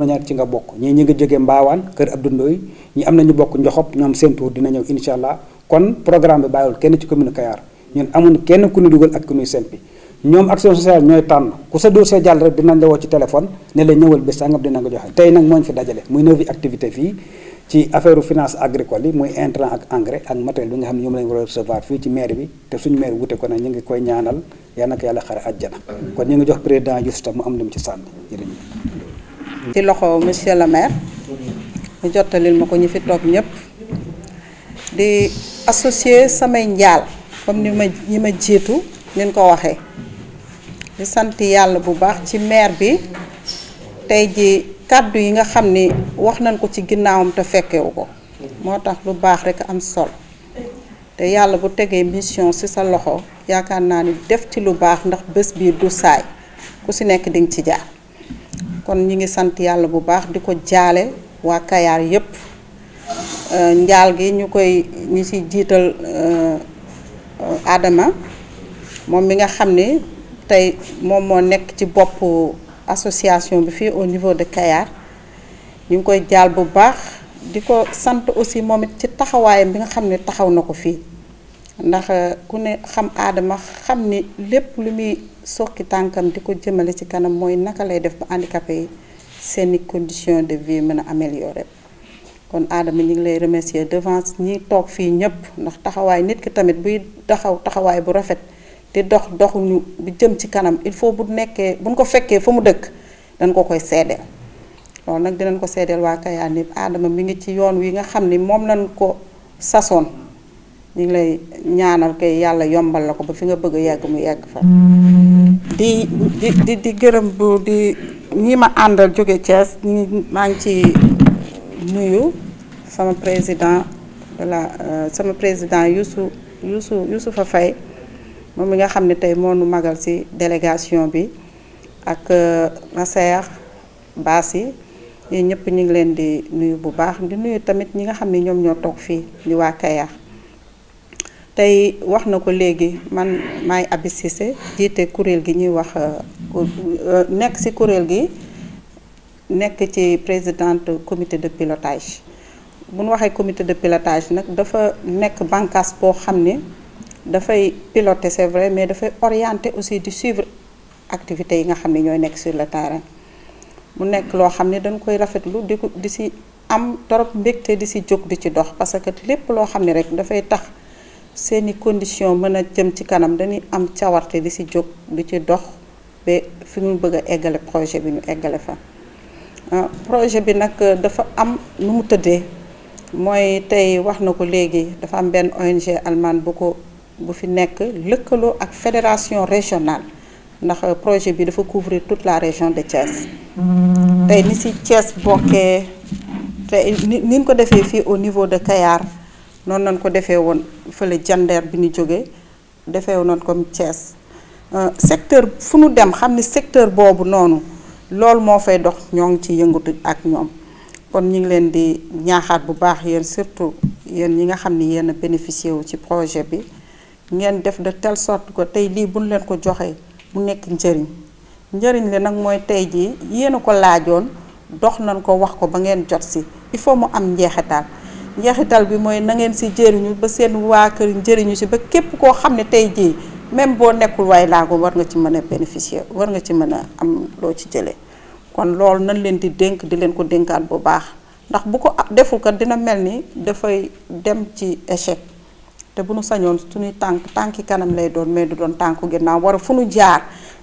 ñaar ci nga bokk ñii ñi nga jógee Mbaawaan kër Abdou Ndoy ñi am na ñu bokk Njoxop ñoom seen tour dina ñëw incha allah kon programme bi bàyyiwul kenn ci commune Kayar ñun amul kenn ku ñu dugal ak ku ñuy sempi ñoom action sociale ñooy tànn ku sa dossier jàll rek dinañ la woo ci téléphone ne la ñëwal bés sangam dina nga joxe tey nag moo ñu fi dajale muy neuvi activité fii ci affaire finance agricole yi muy intrant ak engrais ak matériel bi nga xam ne ñoom lañu war a recevoir fii ci maire bi te suñu maire wute ko nag ñu ngi koy ñaanal yal na ko yàlla xare àjjana kon ñu ngi jox président Diouf tam mu am lu mu ci sànni jërëjëf. ci loxo monsieur le maire mu jottalil ma ko ñi fi toog ñëpp di associé samay njaal comme ñi ma jiitu nin ko waxee di sant yàlla bu baax ci maire bi tey ji kàddu yi nga xam ni wax nañ ko ci ginnaawam te fekkewu ko moo tax lu baax rek am solo te yàlla bu tegee mission ci sa loxo yaakaar naa ni def ci lu baax ndax bés bii du saay ku ci nekk di nga ci jaar kon ñi ngi sant yàlla bu baax di ko jaale waa Kayar yépp njaal gi ñi ci jiital Adama moom mi nga xam ni tey moom moo nekk ci bopp association bi fii au niveau de Kayar ñu ngi koy jaal bu baax di ko sant aussi moom it ci taxawaayam bi nga xam ne taxaw na ko fii ndax ku ne xam Adama xam ni lépp lu muy sokki tànkam di ko jëmale ci kanam mooy naka lay def ba handicapé yi seeni condition de vie mën a améliorer kon Adama ñu ngi lay remercier devant ñi toog fii ñëpp ndax taxawaay nit ki tamit buy taxawaay bu rafet di doxuñu bi jëm ci kanam il faut bu nekkee buñ ko fekkee fa mu dëkk dañ ko koy seedeel loolu nag dinañ ko seedeel waa Kayar ni Adama mi ngi ci yoon wi nga xam ni moom lañ ko sasoon ñu ngi lay ñaanal kay yàlla yombal la ko ba fi nga bëgg a yegg mu yegg fa di gërëm bu di ñi ma àndal jóge Thiès maa ngi ci nuyu sama président sama président Youssoufa Faye moom mi nga xam ne tey moo nu magal ci délégation bi ak Massaer Bassi ñi ñëpp ñu ngi leen di nuyu bu baax di nuyu tamit ñi nga xam ne ñoom ñoo toog fii di waa Kayar tey wax na ko léegi man maay Abi Cissé jiite kuréel gi ñuy wax nekk ci kuréel gi nekk ci présidente comité de pilotage bu ñu waxee comité de pilotage nag dafa nekk bànqaas boo xam ne dafay piloter c'est vrai mais dafay orienter aussi di suivre activités yi nga xam ne ñooy nekk sur le terrain mu nekk loo xam ne dañ koy rafetlu di ci am torop mbégte di ci jóg di ci dox parce que lépp loo xam ne rek dafay tax seeni condition mën a jëm ci kanam dañuy am cawarte di ci jóg di ci dox ba fi mu bëgg a eggale projet bi ñu eggale fa projet bi nag dafa am nu mu tëddee mooy tey wax na ko léegi dafa am benn ONG allemande bu fi nekk lëkkaloo ak fédération régionale ndax projet bi dafa couvrir toute la région de Thiès tey ni ci Thiès bokkee tey ni ñu ko defee fii au niveau de Kayar noonu lañ ko defee woon fële Jandeer bi ñu jógee defee woon comme Thiès secteur fu nu dem xam ni secteur boobu noonu loolu moo fay dox ñoo ngi ci yëngatu ak ñoom kon ñu ngi leen di ñaaxaat bu baax yéen surtout yéen ñi nga xam ni yéen a bénéficié wu ci projet bi ngeen def de telle sorte que tey lii buñ leen ko joxee mu nekk njëriñ li nag mooy tey jii yéen a ko laajoon dox nañ ko wax ko ba ngeen jot si il faut mu am njeexital bi mooy na ngeen si jëriñu ba seen waa kër njëriñu si ba képp koo xam ne tey jii même boo nekkul waay laago war nga ci mën a bénéficier war nga ci mën a am loo ci jëlee kon loolu nañ leen di dénk di leen ko dénkaat bu baax ndax bu ko deful kat dina mel ni dafay dem ci échec te bu nu sañoon suñuy tànki kanam lay doon mais du doon tànku ginnaaw war a fu nu jaar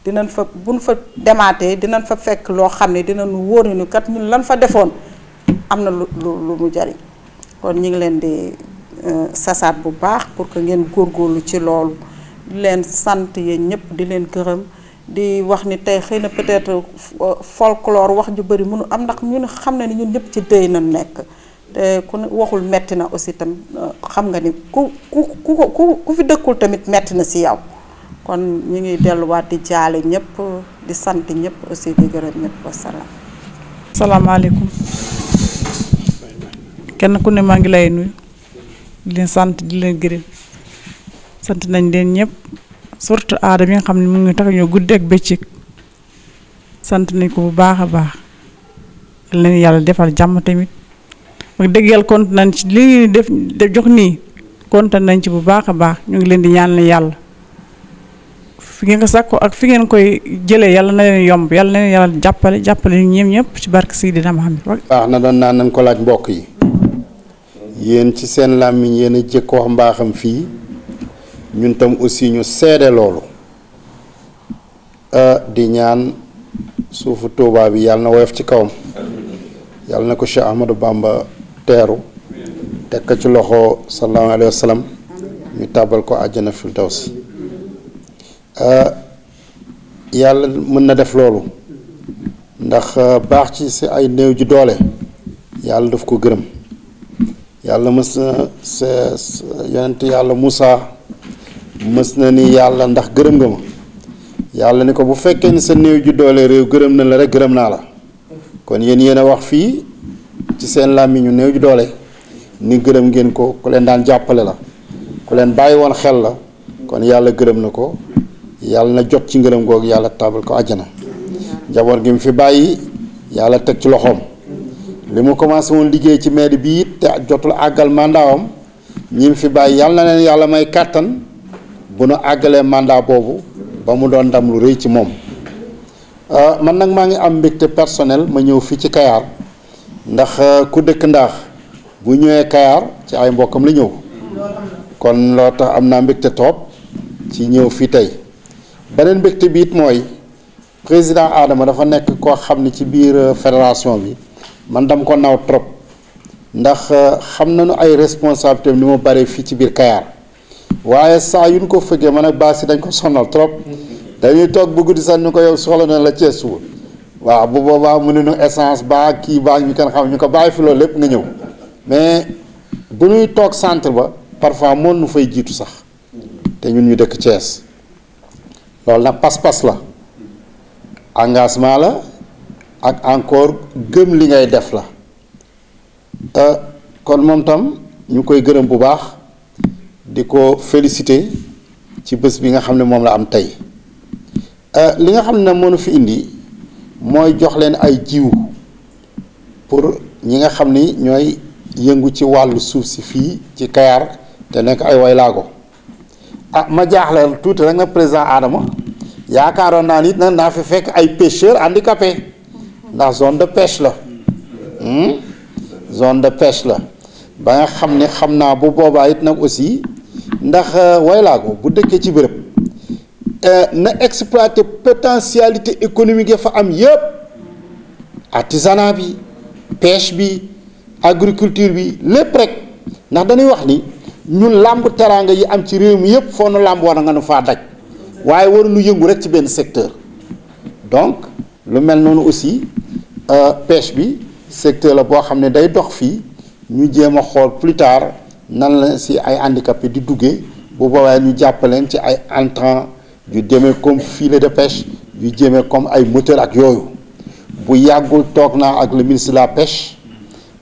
dinañ fa bu nu fa demaatee dinañ fa fekk loo xam ne dinañ wóor ni kat ñun lan fa defoon am na lu mu jariñ kon ñu ngi leen di sasaat bu baax pour que ngeen góorgóorlu ci loolu di leen sant yéen ñëpp di leen gërëm di wax ni tey xëy na peut-être folklore wax ju bëri mënu am ndax ñun xam na ni ñun ñëpp ci dëy na nekk te ku waxul metti na aussi tam xam nga ni ku fi dëkkul tamit metti na si yow kon ñu ngi delluwaat di jaale ñëpp di sant ñëpp aussi di gërëm ñëpp wasalaam. asalaamaaleykum kenn ku ne maa ngi lay nuyu di leen sant di leen gërëm sant nañ leen ñëpp surtout aada bi nga xam ne mu ngi tax ñoo guddi ak bëccëg sant nañ ko bu baax a baax leen yàlla defal jàmm tamit wax dëgg yàlla kontaan nañ ci li def jox nii kontaan nañ ci bu baax a baax ñu ngi leen di ñaanal yàlla fi ngeen ko sàkko ak fi ngeen koy jëlee yàlla na leen yomb yàlla na leen yàlla jàppale ñu ñëpp ci barke Seydina Muhammad. baax na doon naan nañ ko laaj mbokk yi yéen ci seen làmmiñ yéen a jëkk wax mbaaxam fii ñun tam aussi ñu seede loolu di ñaan suufu Tuubaa bi yàlla na woyof ci kawam yàlla na ko Cheikh Ahmadou Bamba teeru teg ko ci loxo sallallahu alayhi wa sallam ñu tàbbal ko àjjana firdaws yàlla mën na def loolu ndax baax ci si ay néew ji doole yàlla daf ko gërëm yàlla mës na sa yonent yàlla Moussa mës na ni yàlla ndax gërëm nga ma yàlla ni ko bu fekkee ni sa néew ji doole réew gërëm na la rek gërëm naa la kon yéen a wax fii ci seen làmmiñu néew ji doole ni gërëm ngeen ko ku leen daan jàppale la ku leen bàyyi woon xel la kon yàlla gërëm na ko yàlla na jot ci ngërëm googu yàlla tabal ko àjjana njaboot gi mu fi bàyyi yàlla teg ci loxoom li mu commencé woon liggéey ci mairie bi it te jotul àggal mandaawam ñi mu fi bàyyi yàlla na leen yàlla may kàttan bu nu àggalee mandat boobu ba mu doon ndam lu rëy ci moom man nag maa ngi am mbégte personnel ma ñëw fii ci Kayar ndax ku dëkk Ndaax bu ñëwee Kayar ci ay mbokkam la ñëw kon loo tax am naa mbégte toog ci ñëw fii tey beneen mbégte bi it mooy président Adama dafa nekk koo xam ne ci biir fédération bi man dama ko naw trop ndax xam nañu ay responsabilité ni mu bare fii ci biir Kayar waaye saa yu ñu ko fëggee man ak baas yi dañ ko sonal trop dañuy toog bu guddi sax ñu ko yow soxla na la Thiès suba waaw bu boobaa mu ne nu essence baa kii baa ñu kenn xam ñu ko bàyyi fi loolu lépp nga ñëw mais bu ñuy toog centre ba parfois moon nu fay jiitu sax te ñun ñu dëkk Thiès loolu nag pas-pas la engagement la ak encore gëm li ngay def la kon moom tam ñu koy gërëm bu baax di ko féliciter ci bés bi nga xam ne moom la am tey li nga xam ne mënu fi indi mooy jox leen ay jiw pour ñi nga xam ni ñooy yëngu ci wàllu suuf si fii ci Kayar te nekk ay waylaago ma jaaxleel tuuti rek nga président Adama yaakaaroon naa nit nag naa fi fekk ay pêcheurs handicapés ndax zone de pêche la zone de pêche la ba nga xam ne xam naa bu boobaa it nag aussi ndax waylaago bu dëkkee ci bërëb na exploiter potentialité économique ya fa am yëpp artisanat bi pêche bi agriculture bi lépp rek ndax dañuy wax ni ñun làmb teraanga yi am ci réew mi yëpp foo nu làmb war nga nu faa daj waaye waruñu yëngu rek ci benn secteur donc lu mel noonu aussi pêche bi secteur la boo xam ne day dox fii ñu jéem a xool plus tard nan la si ay handicapés di duggee bu boobaa ñu jàppaleen ci ay entrants yu demee comme filet de pêche yu jëmee comme ay moteur ak yooyu bu yàggul toog naa ak le ministre de la pêche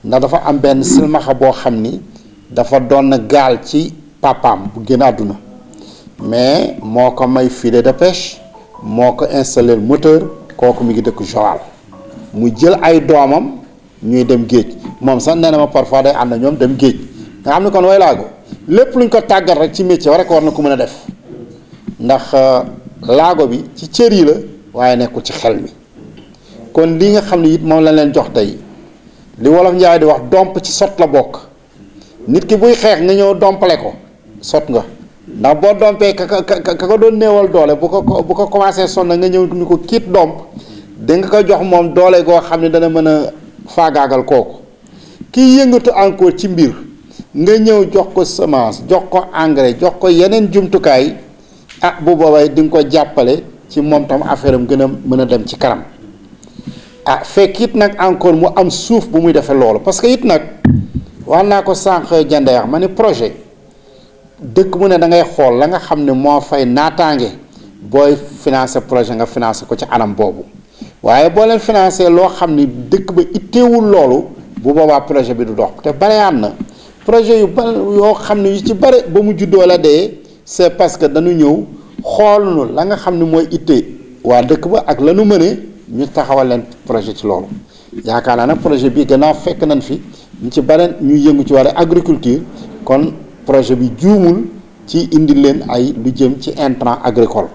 ndax dafa am benn silmaxa boo xam ni dafa doon gaal ci papaam bu génn àdduna mais moo ko may filet de pêche moo ko installé moteur kooku mi ngi dëkk Joal mu jël ay doomam ñuy dem géej moom sax nee na ma parfois day ànd ñoom dem géej nga xam ne kon waylaago lépp luñ ko tàggat rek ci métier rek war na ko mën a def ndax laago bi ci cër yi la waaye nekkul ci xel mi kon li nga xam ne it moom la leen jox tey li wolof njaay di wax domp ci sot la bokk nit ki buy xeex nga ñëw dompale ko sot nga ndax boo dompee ka ko doon néewal doole bu ko commencé sonn nga ñëw ni ko kiit domp da nga ko jox moom doole goo xam ne dana mën a faagaagal kooku kiy yëngatu encore ci mbir nga ñëw jox ko semence jox ko engrais jox ko yeneen jumtukaay bu boobaa di nga ko jàppale ci moom tam affaire am gën a mën a dem ci kanam fekk it nag encore mu am suuf bu muy defee loolu parce que it nag wax naa ko sànq jandeex ma ni projet dëkk mu ne da ngay xool la nga xam ne moo fay naataange booy financé projet nga financé ko ci anam boobu waaye boo leen financé loo xam ni dëkk ba itteewul loolu bu boobaa projet bi du dox te bareyaan na projet yu bari yoo xam ne yu ci bari ba mu juddoo la dee c'est parce que dañu ñëw xool nu la nga xam ne mooy itte waa dëkk ba ak la nu mëne ñu taxawal leen projet ci loolu yaakaar naa nag projet bi gannaaw fekk nañ fi ñu ci bare ñuy yëngu ci wàllu agriculture kon projet bi juumul ci indi leen ay lu jëm ci intrant agricole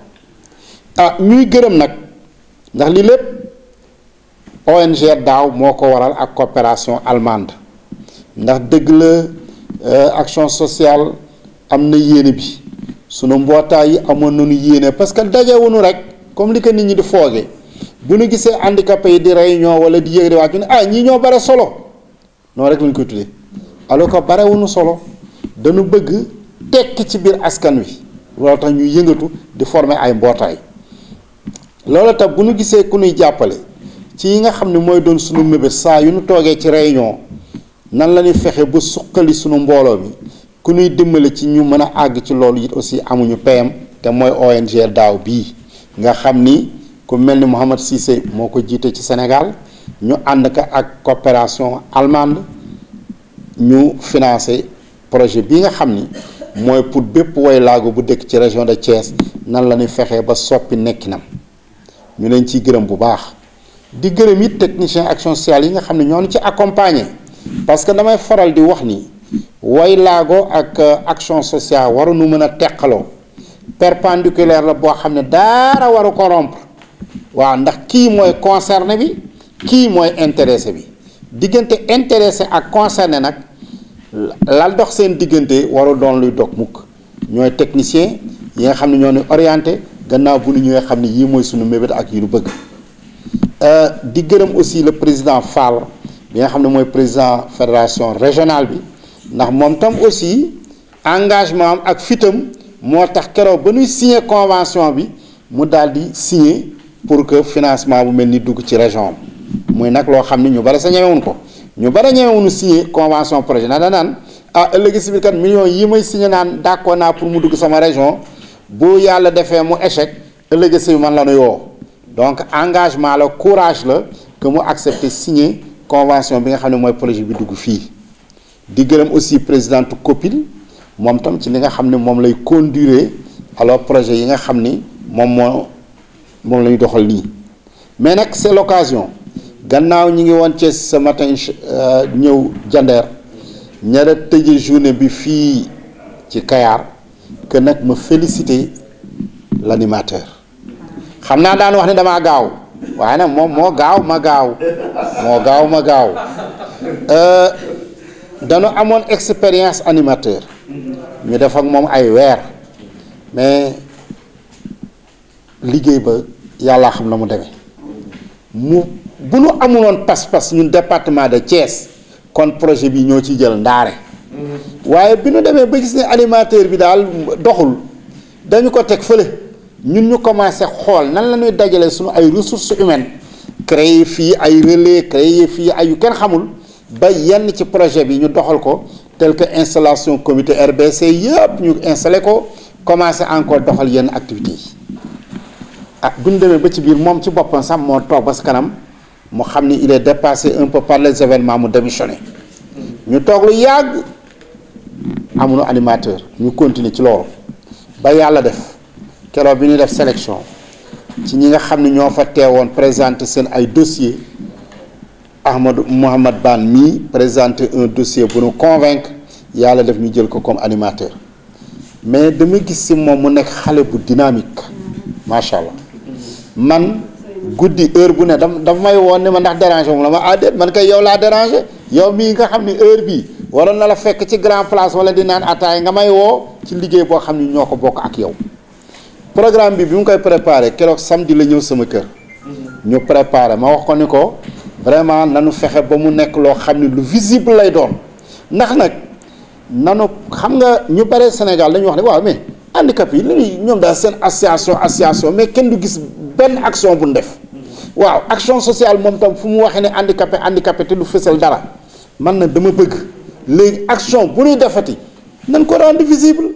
ñuy gërëm nag ndax li lépp ONG daaw moo ko waral ak coopération allemande ndax dëgg la action sociale am na yéene bi sunu mbootaay yi amoon nañu yéene parce que dajewuñu rek comme li ko nit ñi di fooge bu ñu gisee handicapé yi di réunion wala di yëg di wàcc ne ñii ñoo bare solo noonu rek lañ koy tuddee alors que barewuñu solo dañu bëgg tekki ci biir askan wi loolu tax ñuy yëngatu di former ay mbootaay loolu tax bu ñu gisee ku ñuy jàppale ci yi nga xam ne mooy doon sunu mébét saa yu ñu toogee ci réunion nan la ñuy fexe ba suqali sunu mbooloo mi ku ñuy dimbale ci ñu mën a àgg ci loolu it aussi amuñu PM te mooy ONG daaw bii nga xam ni ku mel ni Mouhamad Cissé moo ko jiite ci Sénégal ñu ànd ka ak coopération allemande ñu financé projet bi nga xam ni mooy pour bépp way laago bu dëkk ci région de Thiès nan la ñuy fexee ba soppi nekkinam ñu leen ciy gërëm bu baax di gërëm it technicien action sociale yi nga xam ne ñoo ñu ci accompagner parce que damay faral di wax ni way laago ak action sociale waruñu mën a teqaloo perpendiculaire la boo xam ne dara waru ko rompre waaw ndax kii mooy concerné bi kii mooy intéressé bi diggante intéressé ak concerné nag lal dox seen diggante warul doon luy dog mukk ñooy technicien yi nga xam ne ñoo ñu orienté gannaaw bu ñu ñëwee xam ne yii mooy suñu mébét ak yi ñu bëgg di gërëm aussi le président Fall bi nga xam ne mooy président fédération régionale bi ndax moom tam aussi engagement am ak fitam moo tax keroog ba ñuy signé convention bi mu daal di signé pour que financement bu mel ni dugg ci région muy nag loo xam ne ñu bari sa ñemewuñ ko ñu bari ñemewuñu signé convention projet na da naan ëllëgi si biir kat millions yi may signé naan d'accord naa pour mu dugg sama région bu yàlla defee mu échec ëllëgi si man la nu yoo donc engagement la courage la que mu accepter signer convention bi nga xam ne mooy projet bi dugg fii di gërëm aussi présidente COPIL moom tam ci li nga xam ne moom lay conduire alors projet yi nga xam ni moom la ñu doxal nii mais nag c'est l'occasion gannaaw ñi ngi woon ci ce matin ñëw Jandeer ñara tëje journée bi fii ci Kayar que nag ma féliciter l'animateur xam naa daan wax ne damaa gaaw waaye nag moom moo gaaw ma gaaw dañu amoon expérience animateur ñu def ak moom ay weer mais liggéey ba yàlla xam na mu demee bu nu amuloon pas-pas ñun département de Thiès kon projet bi ñoo ciy jël ndaare waaye bi nu demee ba gis ne animateur bi daal doxul dañu ko teg fële ñun ñu commencé xool nan la ñuy dajale suñu ay ressources humaines créer fii ay relais créer fii ay yu kenn xamul ba yenn ci projet bi ñu doxal ko tel que installation comité RBC yëpp ñu installé ko commencé encore doxal yenn activités yi bu ñu demee ba ci biir moom ci boppam sax moo toog ba sa kanam mu xam ni il est dépassé un peu par les événements mu démissionné ñu toog lu yàgg amuñu animateur ñu continuer ci loolu ba yàlla def keroog bi ñu def sélection ci ñi nga xam ne ñoo fa teewoon présenter seen ay dossiers Ahmadou Mouhamad Ban mii présenter un dossier bu ñu convaincre yàlla def ñu jël ko comme animateur mais dama gis si moom mu nekk xale bu dynamique macha allah man guddi heure bu ne dafa may woon ne ma ndax déranger moom la ma déet man kay yow laa déranger yow mii nga xam ne heure bii waroon na la fekk ci grand place wala di naan ataay nga may woo ci liggéey boo xam ne ñoo ko bokk ak yow. programme bi mu koy préparé keroog samedi la ñëw sama kër ñu préparé ma wax ko ni ko vraiment nanu fexe ba mu nekk loo xam ne lu visible lay doon ndax nag nanu xam nga ñu bare Sénégal dañuy wax ne waaw mais handicap yi li ñoom daal seen association mais kenn du gis benn action bu ñu def waaw action sociale moom tam fu mu waxee ne handicapé te du fësal dara man na dama bëgg léegi action bu ñuy defati nañ ko rendre visible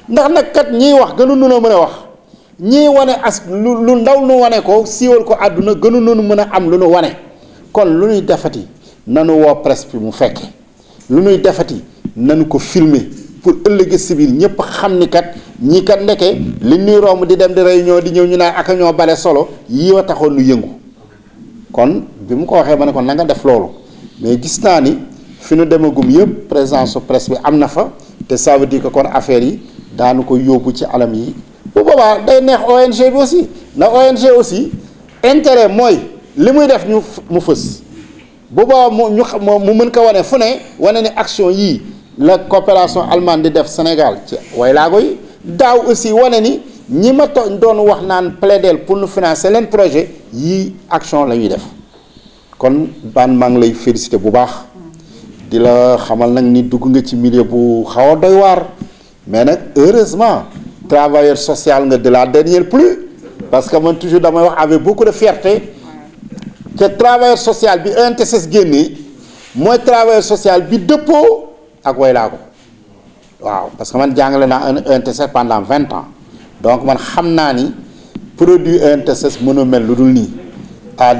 ndax nag kat ñiy wax gënu nunoo mën a wax ñii wane lu ndaw nu wane ko siiwal ko àdduna gënu nunu mën a am lu nu wane kon lu ñuy defati nanu woo presse bi mu fekke lu ñuy defati nanu ko filmer pour ëllëg si biir ñëpp xam ni kat ñii kat ndeke li ñuy romb di dem di réunion di ñëw ñu naan ak ñoo bare solo yii wa taxoon nu yëngu kon bi mu ko waxee ma ne ko na nga def loolu mais gis naa ni fi nu demagum yëpp présence su presse bi am na fa te ça veut dire que kon affaire yi daanu ko yóbbu ci alam yi bu boobaa day neex ONG bi aussi na ONG aussi intérêt mooy li muy def mu fës bu boobaa mu mën ko wane fu ne wane ni action yii la coopération allemande di def Sénégal ci waylaago yi daaw aussi wane ni ñi ma doon wax naan plaider pour nous financer leen projet yii action la ñuy def kon maa ngi lay féliciter bu baax di la xamal nag ni dugg nga ci milieu bu xaw a doy waar mais nag heureusement travailleur social nga de la dernière pluie parce que man toujours damay wax avec beaucoup de fierté que travailleur social bi ENTSS génnee mooy travailleur social bi dëppoo ak waylaago waaw parce que man jàngale naa ENTSS pendant 20 ans donc man xam naa ni produit ENTSS mën a mel lu dul nii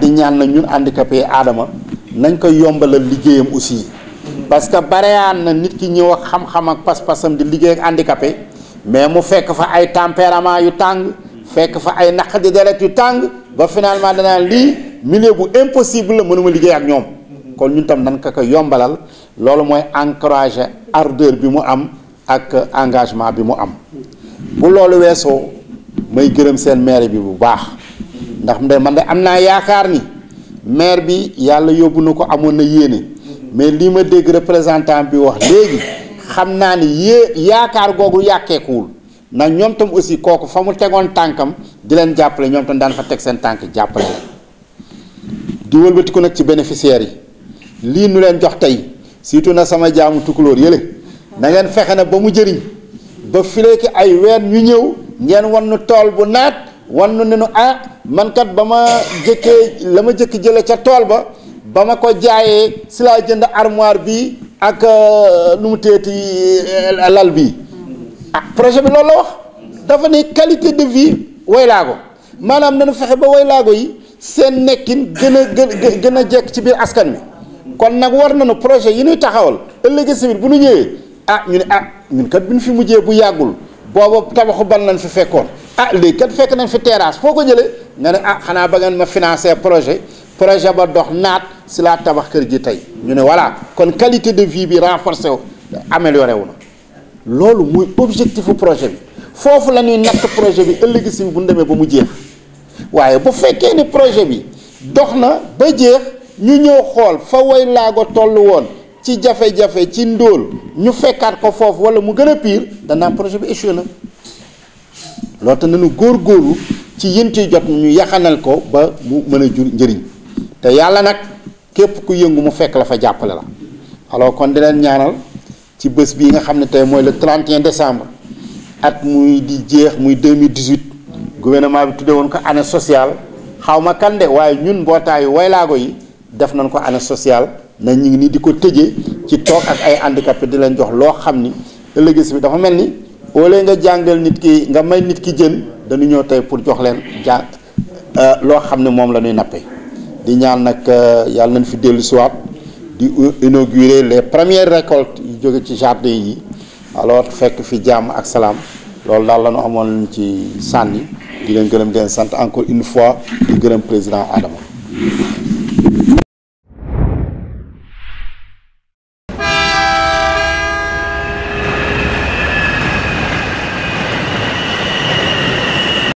di ñaan na ñun handicapé aadama nañ koy yombalal liggéeyam aussi parce que bareyaan na nit ki ñëw ak xam-xam ak pas-pasam di liggéey ak handicapé mais mu fekk fa ay tempérament yu tàng fekk fa ay naq di deret yu tàng ba finalement danaan lii milieu bu impossible la mënuma liggéey ak ñoom kon ñun tam dañ ko yombalal loolu mooy encourager ardeur bi mu am ak engagement bi mu am bu loolu weesoo may gërëm seen maire bi bu baax ndax man de am naa yaakaar ni maire bi yàlla yóbbu na ko amoon na yéene mais lii ma dégg représentant bi wax léegi xam naa ni yaakaar googu yàkkeekuwul ndax ñoom tam aussi kooku fa mu tegoon tànkam di leen jàppale ñoom tam daan fa teg seen tànk jàppale di wëlbatiku nag ci bénéficiaires yi lii nu leen jox tey surtout na sama jaamu tukulóor yële na ngeen fexe na ba mu jëriñ ba fileeki ay weer ñu ñëw ngeen wan nu tool bu naat wan nu ne nu man kat ba ma jëkkee la ma jëkk jële ca tool ba ma ko jaayee si laa jënd armoire bi ak nu mu teeti lal bi projet bi loolu la wax dafa ne qualité de vie waylaago maanaam nañu fexe ba waylaago yi seen nekkin gën a jekk ci biir askan wi kon nag war nañu projet yi ñuy taxawal ëllëg si biir bu ñu ñëwee ñu ne ñun kat bi ñu fi mujjee bu yàggul booba tabaxu ban lañ fi fekkoon léegi kat fekk nañ fi terrasse foo ko jëlee nga ne xanaa ba ngeen ma financer projet ba dox naat si laa tabax kër gi tey ñu ne voilà kon qualité de vie bi renforcé wu amélioré wu na loolu muy objectifu projet bi foofu la ñuy natt projet bi ëllëg si bu ñu demee ba mu jeex waaye bu fekkee ni projet bi dox na ba jeex ñu ñëw xool fa waylaago toll woon ci jafe-jafe ci ndóol ñu fekkaat ko foofu wala mu gën a pire danaa projet bi échoué na loolu te nañu góorgóorlu ci yënti jot ñu yaxanal ko ba mu mën a jur njëriñ te yàlla nag képp ku yëngu mu fekk la fa jàppale la alors kon di leen ñaanal ci bés bii nga xam ne tey mooy le 31 décembre at muy di jeex muy 2018 gouvernement bi tudde woon ko année sociale xaw ma kan de waaye ñun mbootaayu waylaago yi def nañ ko année sociale na ñu ngi nii di ko tëjee ci toog ak ay handicapé di leen jox loo xam ni ëllëg si bi dafa mel ni au lieu nga jàngal nit ki nga may nit ki jën dañu ñëw tey pour jox leen loo xam ne moom la ñuy nappe di ñaan nag yàlla nañ fi dellu siwaat di inaugurer les premières récoltes yu jóge ci jardin yi alors fekk fi jàmm ak salaam loolu daal la ñu amoon ci sànni di leen gërëm di leen sant encore une fois di gërëm président Adama